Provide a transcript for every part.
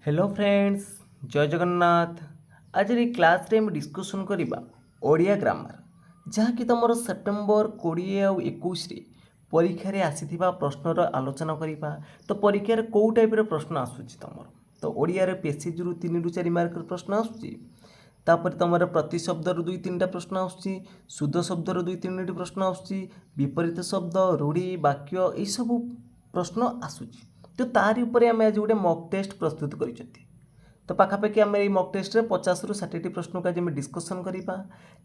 Hello friends, जय जगन्नाथ। आज ये क्लास रे डिस्कसन करवा ओडिया ग्रामर जहाँकि तुम सेप्टेम्बर 20 और 21 परीक्षार आसीथिबा प्रश्नर आलोचना करवा। तो परीक्षार कौ टाइप प्रश्न आसूची तुम तो ओडिया पेसेज रु 3 रु 4 मार्क प्रश्न आसूची। तापर तुम प्रति शब्द रु 2-3टा प्रश्न आसूची, शुद्ध शब्द रु 2-3टी प्रश्न आसूची, विपरीत शब्द रूढ़ी वाक्य यह सब प्रश्न आसूची। तो तारी उपरे आम आज गोटे मक टेस्ट प्रस्तुत कर। तो पाखापाखि आम ये मक टेस्ट 50 रु 60 प्रश्न को आज आम डिस्कसन करवा।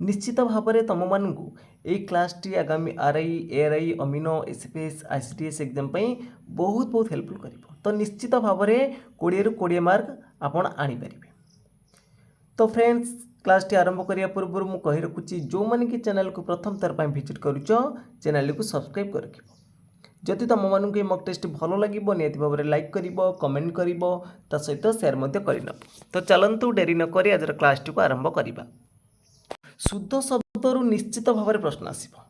निश्चित भाव में तुम मानू ये क्लासटी आगामी आरआई एआरआई अमीनो एसपीएस आईसीटीएस एग्जाम बहुत बहुत हेल्पफुल कर। तो निश्चित भाव में 20 रु 20 मार्क आपड़ आनीपारे। तो फ्रेंड्स, क्लासटी आरंभ करने पूर्व मुझे कही रखुच्छी जो मैंने कि चैनल को प्रथम थर पर विजिट करुच चैनल को सब्सक्राइब कर रख। जदि तुम मानक ये मक टेस्ट भल लगे निहती भाव में लाइक कर कमेंट कर सहित सेयार करन। तो चलतु डेरी नक आज क्लासटी को आरंभ करवा। शुद्ध शब्द रु निश्चित भाव में प्रश्न आसो।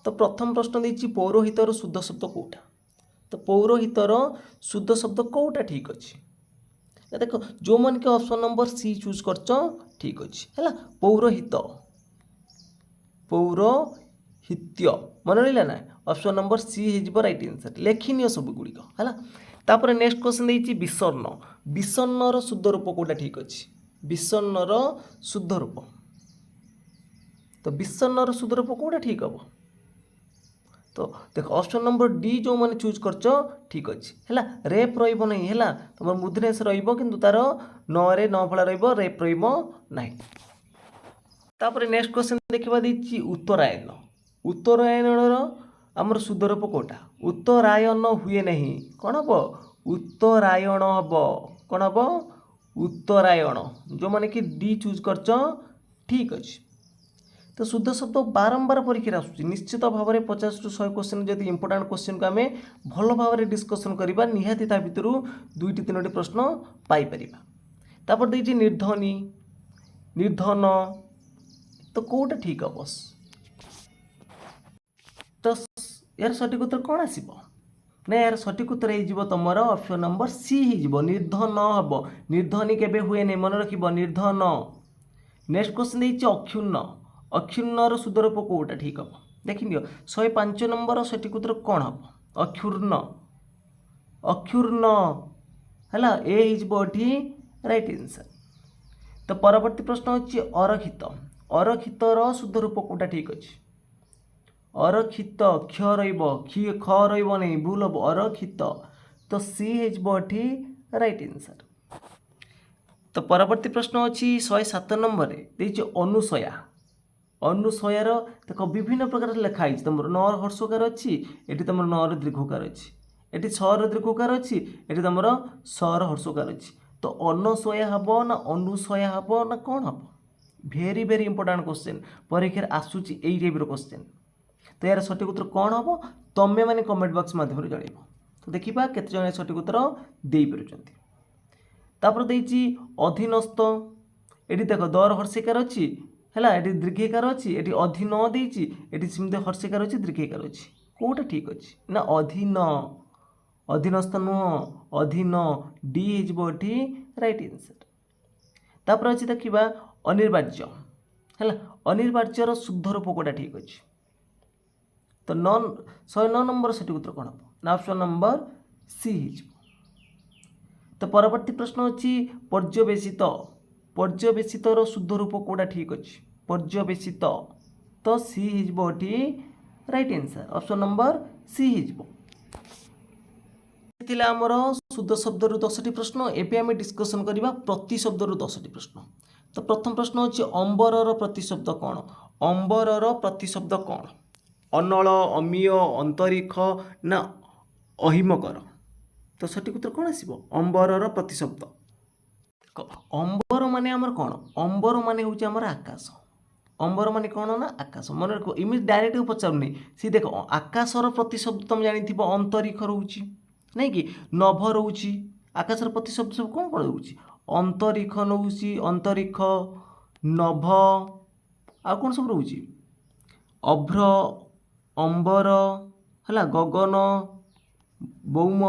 तो प्रथम प्रश्न देती पौरोहितर शुद्ध शब्द कौटा। तो पौरोहितर शुद्ध शब्द कौटा ठीक अच्छे। देख जो मन के ऑप्शन नंबर सी चूज कर ठीक अच्छे है। पौरोहित पौरोहित्य मन रहा ना, ऑप्शन नंबर सी हो राइट आंसर। लेखनी सब गुड़िक है। तापर नेक्स्ट क्वेश्चन देती विषर्ण। विषण्णर शुद्ध रूप कौटा ठीक अच्छे। विषण्णर शुद्ध रूप। तो विषण्णर शुद्ध रूप कौटा ठीक हम। तो देख ऑप्शन नंबर डी जो मैंने चूज कर ठीक अच्छे है। रेप रही है तुम मुद्रेश रु तार न फला रेप रही। तापर नेक्स्ट क्वेश्चन देखा देती उत्तरायण। उत्तरायणर आमर शुद्ध रूप कौटा। उत्तरायण हुए नहीं कौन हम उत्तरायण हम कौन हम उत्तरायण। जो मैंने कि डी चूज कर ठीक अच्छे। तो शुद्ध शब्द बारंबार परीक्षा आसूँ। निश्चित भाव में 50 रु 100 क्वेश्चन जब इंपोर्टाट क्वेश्चन को आम भल भाव में डिस्कसन करवा निहाती ता भितर 2-3टी प्रश्न पाइपर। तापर देखिए निर्धनी निर्धन। तो कौटा ठीक हम। तो यार सठिक उत्तर कौन आसब ना, यार सठिक उत्तर हो तुम ऑप्शन नंबर सी हो निर्धन हम। निर्धनी केबे हुए नहीं मन रख निर्धन। नेक्स्ट क्वेश्चन देखिए अक्षुण्ण। अक्षुण्णर शुद्ध रूप कौटा ठीक हम। देख नि 105 नंबर सठिक उत्तर कौन हम अक्षुण्ण। अक्षुण्ण है ए राइट आंसर। तो परवर्ती प्रश्न होची अरक्षित। अरक्षितर शुद्ध रूप कौटा ठीक अच्छे। अरक्षित क्ष री ख रही भूल हम अरक्षित। तो सी हो राइट आंसर। तो परवर्ती प्रश्न अच्छी 107 नंबर देखिए अनुसया। अनुसयार देख विभिन्न प्रकार लिखाई तुम नर हर्षकार अच्छी, ये तुम नर दीर्घकार अच्छी, ये सर दीर्घकार अच्छी, ये तुम सर हर्षकार अच्छी। तो अनुसया हम ना अनुसया हम ना कौन हम। भेरी भेरी इंपोर्टाट क्वेश्चन परीक्षा आसूची यही टाइप क्वेश्चन। तो यार सठिक उत्तर कौन हम तुम्हें मैंने कमेंट बॉक्स माध्यम जन। तो देखा केते सठिक उत्तर दे पार। देती अधीनस्थ। ये देख दर हर्षिकार अच्छी है, ये दीर्घिकार अच्छी, ये अधीन देती, ये सेमती हर्षिकार अच्छी दीर्घिकार अच्छी। कौटा ठीक अच्छे ना अधीन। अधीनस्थ नुह अधीन डी हो राइट आंसर। तापर अच्छी देखा अनिर्वाज्य है। अनिर्वाज्यर शुद्ध रूप कौटा ठीक अच्छे। तो 109 नंबर सठिक उत्तर कौन हम ना ऑप्शन नंबर सी हो। तो परवर्ती प्रश्न अच्छी पर्यवेसित। पर्यवेसितर शुद्ध रूप कौटा ठीक अच्छे पर्यवेसित। तो सी हो right answer option number C हो। आमर शुद्ध शब्द रु 10टी प्रश्न। एवं आम डिस्कसन करवा प्रति शब्द रु 10टी प्रश्न। तो प्रथम प्रश्न होची अंबरर प्रतिशब्द कौन। अंबरर प्रतिशब्द कौन। अनल अमीय अंतरिक्ष ना अहिमकर। तो सठिक उत्तर कौन आसब अंबरर प्रतिशब्द। अंबर माने आमर कौन अंबर माने हूँ आमर आकाश। अंबर माने कौन ना आकाश। मन रख इमिज डायरेक्ट पचारूनी सी देख आकाशर प्रतिशब्द तुम जानी अंतरिक्ष रोचे नहीं कि नभ रोचे। आकाशर प्रतिशब्द सब कौन कौन रोचे अंतरिक्ष नौची अंतरिक्ष नभ आ कौन सब रोचे अभ्र अंबर है गगन बौम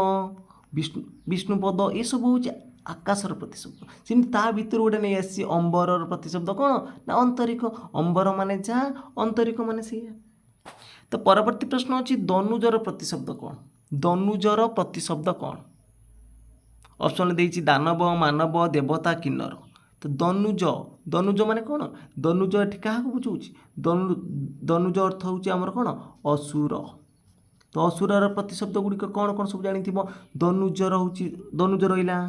विष्णुपद ये सब हूँ आकाशर प्रतिशब्द सेमती ता भितर गोटे नहीं आसी अंबरर प्रतिशब्द कौन ना अंतरिक अंबर माने जहाँ अंतरिक माने से। तो परवर्ती प्रश्न अच्छी दनुजर प्रतिशब्द कौन दनुजर प्रतिशब्द कौन ऑप्शन देइछि दानव मानव देवता किन्नर। तो दनुज दनुज माने कौन दनुज एठी क्या बुझाऊँ दनुज अर्थ हूँ आमर कौन असुर। तो असुरर प्रतिशब्द गुड़िक कौन कौन सब जानी दनुज रोचे दनुज रहा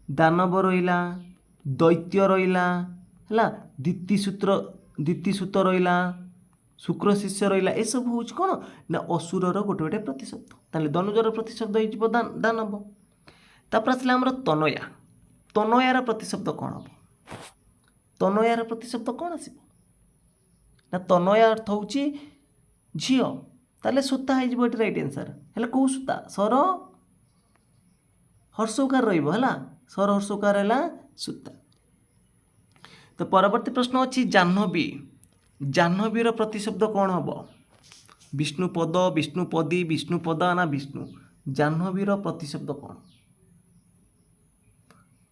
दानव रहा दैत्य रहा है दीतिसूत रहा शुक्र शिष्य रहा ये सब हूँ कौन ना असुरर गोटे गोटे प्रतिशब्द ताले दनुजर प्रतिशब्द हो दानव। तापर आसला आमर तनया तनयार प्रतिशब्द कौन हम तनयार प्रतिशब्द कौन आस ना तनया अर्थ हूँ झील ताले सूता हो राइट आंसर है कौ सूता सर हर्षकार रहा सर हर्षकार है सूता। तो परवर्ती प्रश्न अच्छी जाह्नवी जाह्नवीर प्रतिशब्द कौन हम विष्णुपद विष्णुपदी विष्णुपदा ना विष्णु जाह्नवीर प्रतिशब्द कौन।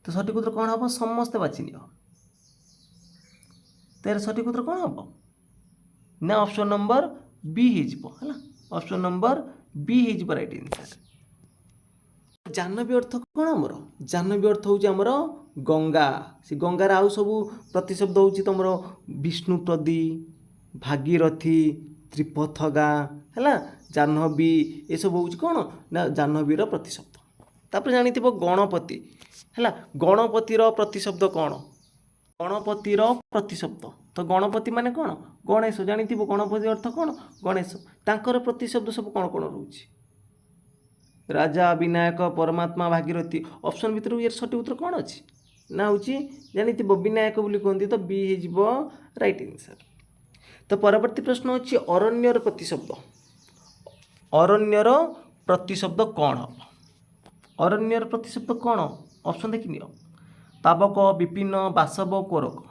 तो सठिक उत्तर कौन हम समस्ते बाछि नियो तेरे सठिक उत्तर कौन हम ना ऑप्शन नंबर बी है ऑप्शन नंबर बी हो राइट आंसर। जाह्नवी अर्थ कौन आमर जाह्नवी अर्थ हूँ आमर गंगा से गंगार आउ सब प्रतिशब्द हूँ तुम विष्णुपदी भागीरथी त्रिपथगा है जाह्नवी ये सब हूँ कौन ना जाह्नवीर प्रतिशब्द। तापर जानी गणपति है गणपतिर प्रतिशब्द कौन गणपतिर प्रतिशब्द। तो गणपति माने कौन गणेश जानी गणपति अर्थ कौन गणेश तांकर प्रतिशब्द सब कौन कौन रोचे राजा विनायक परमात्मा भागीरथी ऑप्शन भितर यार सठिक उत्तर कौन अच्छी ना हूँ जानी विनायक बोली कहते तो बी हो राइट आंसर। तो परवर्ती प्रश्न अच्छी अरण्यर प्रतिशब्द अरण्यर प्रतिशब्द कौन हम अरण्यर प्रतिशब्द कौन ऑप्शन देखी नियो पावक विपिन बासव कोरक।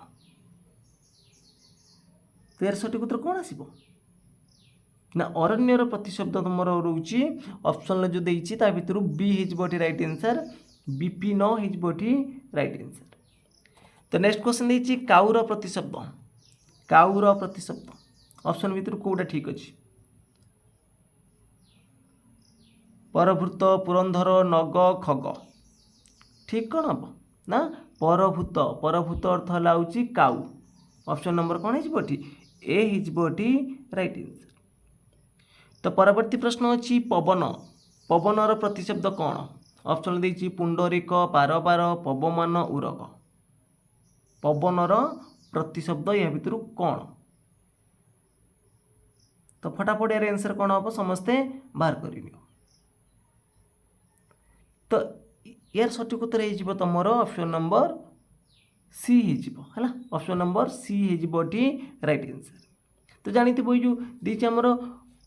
तो यार सठिक उत्तर कौन आसब ना अरण्यर प्रतिशब्द तुम रोचे ऑप्शन जो देती भितर बी हो राइट आंसर विपिन हो राइट आंसर। तो नेक्स्ट क्वेश्चन देती काउर प्रतिशब्द ऑप्शन भितर कौटा ठीक अच्छे परभूत पुरंधर नग खग ठीक कौन हम ना परभूत परभूत अर्थ है काउ ऑप्शन नंबर कौन हो ए हो राइट आंसर। तो परवर्ती प्रश्न अच्छी पवन पवनर प्रतिशब्द कौन ऑप्शन देती पुंडरीक पारपार पवमान उरग पवनर प्रतिशब्द या भितर कौन। तो फटाफट यार आंसर कौन हम समस्ते बाहर कर। तो यार सठिक उत्तर हो तुम ऑप्शन नंबर सी है ऑप्शन नंबर सी हो राइट आंसर। तो जानी जो देती आमर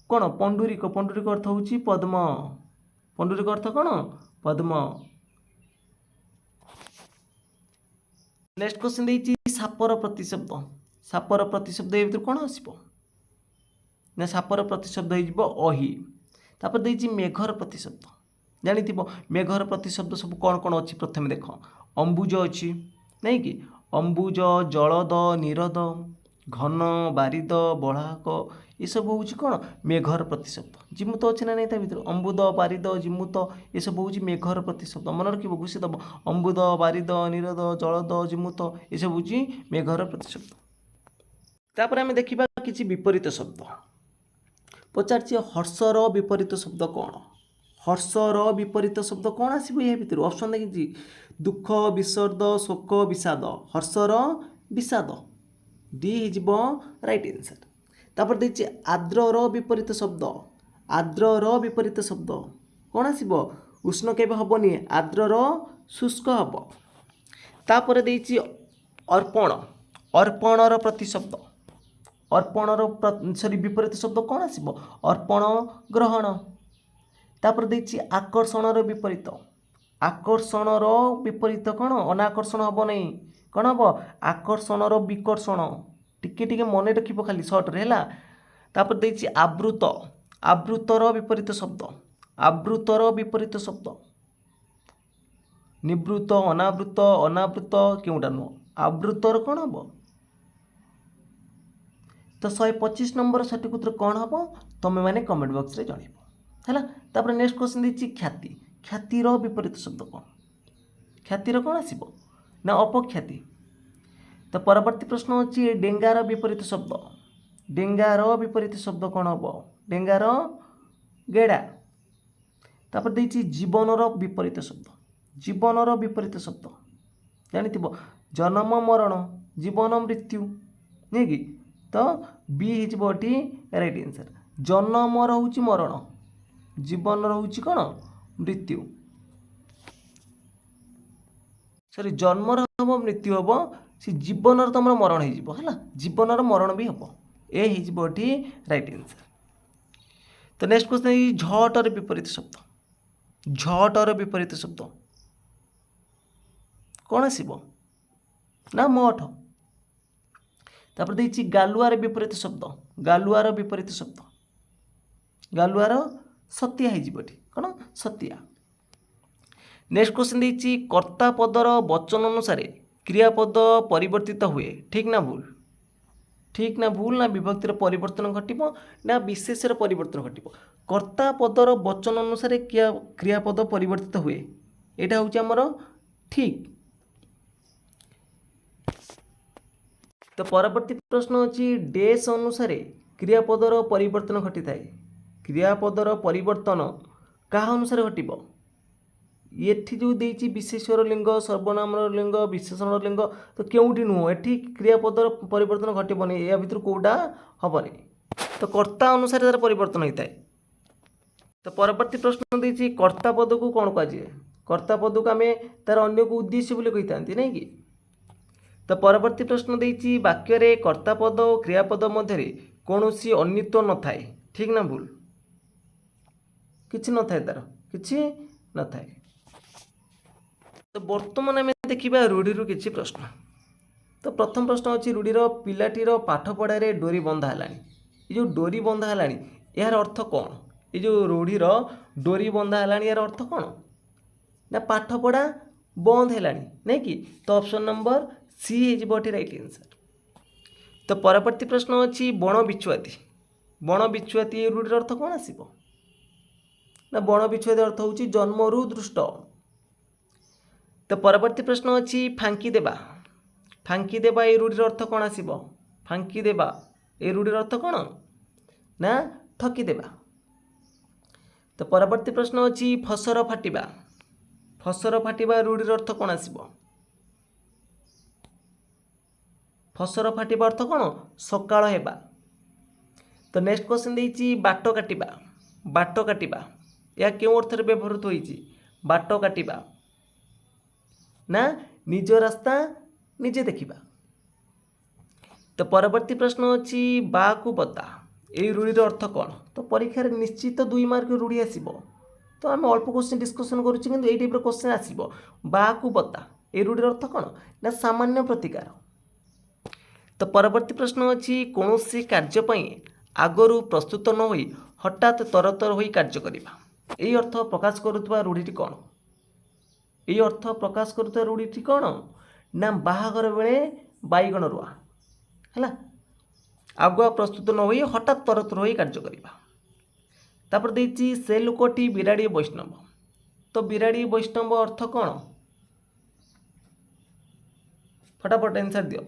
कौन पंडुरिक पंडुरिक अर्थ हूँ पद्म पंडुरिक अर्थ कौन पद्म। नेक्स्ट क्वेश्चन देती सापर प्रतिशब्द ये भीतर कौन आसो ना सापर प्रतिशब्द हो अहि। तापर देती मेघर प्रतिशब्द जानी मेघर प्रतिशब्द सब कौन कौन अच्छी प्रथम देख अंबुज अच्छी नहीं कि अंबुज जलद निरद घन बारिद बड़ाक ये सब हूँ कौन मेघर प्रतिशब्द जिमुत अच्छे ना नहीं भर अंबुद बारिद जिमुत ये सब हूँ मेघर प्रतिशब्द मन रखिए घुषी दब अंबुद बारिद निरद जलद जिमुत ये सब हूँ मेघर प्रतिशब्द। तापर आम देखा किसी विपरीत शब्द पचार हर्षर विपरीत शब्द कौन हर्षर विपरीत शब्द कौन आसो या भितर ऑप्शन देखी दुख विसर्द शोक विषाद हर्षर विषाद डी हो राइट आंसर। तापर देखिए आद्रर विपरीत शब्द कौन आसो उष्ण केबे हेनी आद्रर शुष्क हम। तापर देखिए अर्पण अर्पणर प्रतिशब्द अर्पणर सॉरी विपरीत शब्द कौन आसो अर्पण ग्रहण। तापर देखिए आकर्षणर विपरीत कौन अनाकर्षण हम नहीं कौन हम आकर्षणर विकर्षण टिके टिके मन रख खाली सर्ट्रे है। तापर देखिए आवृत आवृतर विपरीत शब्द तापर निवृत्त अनावृत अनावृत केउटा नुह आवृतर कौन हम तो 125 नंबर सठिक उत्तर कौन हम तुम्हें मैंने कमेंट बॉक्स रे जनइब है। तापर नेक्स्ट क्वेश्चन देछि ख्याति ख्यातिर विपरीत शब्द कौन ख्यातिर कौन आसीबो ना अपख्याति। तो परवर्ती प्रश्न अच्छी डेंगार विपरीत शब्द डेंगार विपरीत शब्द कौन हम डेंगार गेड़ा। तापर देछि जीवनर विपरीत शब्द जीवनर विपरीत शब्द जानिथिबो जन्म मरण जीवन मृत्यु नहीं कि तो बी हिजबटी राइट आंसर जन्म रहउची मरण जीवन रहउची कौन मृत्यु सॉरी जन्म हम मृत्यु हम से जीवन तुम मरण है जीवन मरण भी हम ए हिजबटी राइट आंसर। तो नेक्स्ट क्वेश्चन झटर विपरीत शब्द झटर विपरीत शब्द कौन आसीबो ना मठ। तापर देछि गालुआर विपरीत शब्द गालुआर विपरीत शब्द गालुआर सतिया है कौन सतिया। नेक्स्ट क्वेश्चन देछि कर्ता पदर वचन अनुसार क्रियापद परिवर्तित हुए ठीक ना भूल ना विभक्तिर परिवर्तन घटिबो ना विशेषर परिवर्तन घटिबो कर्ता पदर वचन अनुसार क्रियापद परिवर्तित हुए एटा होउची हमर ठीक। तो परवर्ती प्रश्न अच्छी डेस अनुसार क्रियापदर परिवर्तन घटी थाए क्रियापदर परिवर्तन क्या अनुसार घटिबो ये जो देछि विशेषण लिंग सर्वनाम लिंग विशेषण लिंग तो केउठी नुह एठी क्रियापदर परिवर्तन घटिबनी या भितर कोडा हबनी तो कर्ता अनुसार तार परिवर्तन होता है। तो परवर्ती प्रश्न देछि कर्ता पद को कौन कहुए कर्ता पद को आम तार अन्य को उद्देश्य बोली कही थांती नहीं कि। तो परवर्ती प्रश्न देछि वाक्य रे कर्ता पद और क्रियापद मध्य कौनसी अन्यत्व न थाए ठीक ना भूल किछि न थाए तार किछि न थाए। तो वर्तमान आम देखा रूढ़ी किसी प्रश्न। तो प्रथम प्रश्न अच्छी रूढ़ीर पिलाटीर पाठ पढ़ारे डोरी बंधा है ये जो डोरी बंधा है यार अर्थ कौन ये जो रूढ़ीर डोरी बंधा है यार अर्थ कौन ना पाठ पढ़ा बंद है नहीं कि। तो ऑप्शन नंबर सी है राइट आंसर। तो परवर्ती प्रश्न अच्छी बण बिछुआती रूढ़ीर अर्थ कौन आसो ना बण बिछुआती अर्थ हूँ जन्मरू दृष्ट। तो परवर्ती प्रश्न अच्छी फांकी देवा ये रूढ़ीर अर्थ कौन आसो फांकी देवा ये रूढ़ीर अर्थ कौन ना ठकी देवा। तो परवर्ती प्रश्न अच्छी फसर फाटिबा रूढ़ीर अर्थ कौन आसो फसर फाटिबा अर्थ कौन सकाळ हेबा। तो नेक्स्ट क्वेश्चन देछि बाट काटिबा या क्यों अर्थ रे व्यवहृत होइछि बाट काटिबा ना निज रास्ता निजे देखिबा। तो परवर्ती प्रश्न अच्छी बा को बता ये रूढ़ीर अर्थ कौन। तो परीक्षा निश्चित 2 मार्क रूढ़ी आसो तो आम अल्प क्वेश्चन डिस्कसन करुच्छे कि यही टाइप क्वेश्चन आसो बा को बता ये रूढ़ीर अर्थ कौन ना सामान्य प्रतिकार। तो परवर्ती प्रश्न अच्छी कौन सी कार्यपाई आगरू प्रस्तुत न हो हठात तरतर हो कार्य करवा यही अर्थ प्रकाश करुवा रूढ़ीटी कौन यही अर्थ प्रकाश करुवा रूढ़ीटी कौन ना बाहागर बेले बैगण रुआ है आगुआ प्रस्तुत न हो हठात तरतर हो कार्य करवा। तापर देछि से लोकटी बिराड़ी वैष्णव। तो बिराड़ी वैष्णव अर्थ कौन फटाफट आंसर दियो।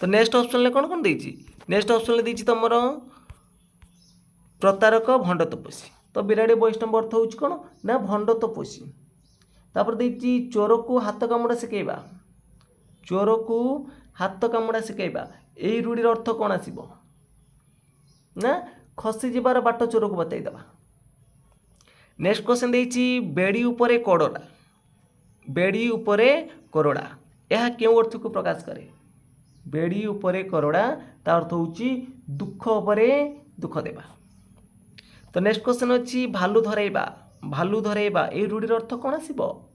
तो नेक्स्ट ऑप्शन ले कौन देछि नेक्स्ट ऑप्शन ले देछि तुमर प्रतारक भंड तपस्वी। तो बिराड़ी वैष्णव अर्थ हूँ कौन ना भंड तपस्वी। तापर देछि चोर को हाथ कामुड़ा शिखेबा चोर को हाथ कामुड़ा शिखेबा यही रूढ़ीर अर्थ कौन आसो ना खसी जीवार बाट चोर को बताईदेवा। नेक्स्ट क्वेश्चन देछि बेड़ी उपरे करोड़ा यह क्यों अर्थ को प्रकाश करे बेड़ी उपरे करोड़ा ता अर्थ हूँ दुख उपरे दुख देवा। तो नेक्स्ट क्वेश्चन अच्छी भालू धरेबा ये रूढ़ीर अर्थ कौन आसो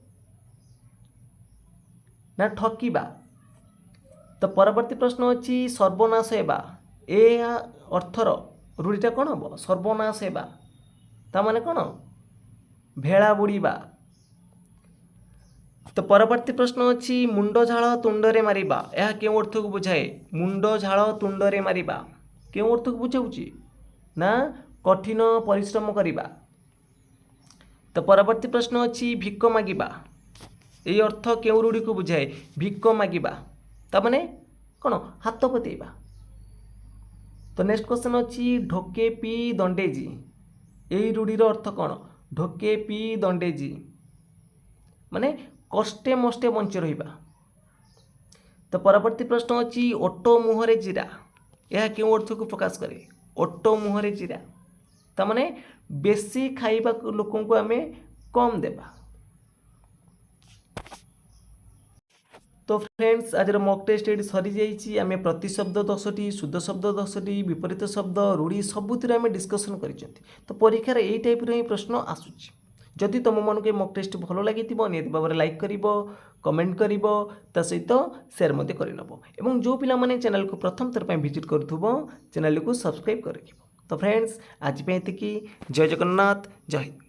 ना ठकिबा। तो परवर्ती प्रश्न अच्छी सर्वनाश हेबा ए अर्थर रूढ़ीटा कौन हम सर्वनाश हेबा ता माने कौन भेड़ा बुड़ीबा। तो परवर्ती प्रश्न अच्छी मुंड झाड़ तुंडरे मारिबा यह क्यों अर्थ को बुझाए मुंड झाड़ तुंडरे मारिबा क्यों अर्थ को बुझाऊँगी ना कठिन परिश्रम करिबा। तो परवर्ती प्रश्न अच्छी भिक मागिबा ये अर्थ क्यों रूढ़ी को बुझाए भिक मागिबा ताने कौन हाथ पतेइबा। तो नेक्स्ट क्वेश्चन अच्छी ढोके पी दंडेजी यही रूढ़ीर अर्थ कौन ढोके पी दंडेजी माने कष्टे मष्टे बंची रहिबा। तो परवर्ती प्रश्न अच्छी ओटो मुहरे जीरा यह क्यों अर्थ को प्रकाश करे ओटो मुहरे जीरा ताने बेसी खाइबा लोकों को आमे कम देबा। तो फ्रेंड्स आज मॉक टेस्ट ये सरी जाइए आम प्रतिशब्द 10टी शुद्ध शब्द 10टी विपरीत शब्द रूढ़ी सबुतिर आम डिस्कसन कर। तो परीक्षार यही टाइप ही प्रश्न आसूची जदि तुम मन के मॉक टेस्ट भल लगी निहत भाव में लाइक कर कमेंट कर सहित सेयार कर जो पिला माने चैनल को प्रथम थर पर विजिट करुव चैनल को सब्सक्राइब कर। तो फ्रेंड्स आज पे जय जगन्नाथ जय हिंद।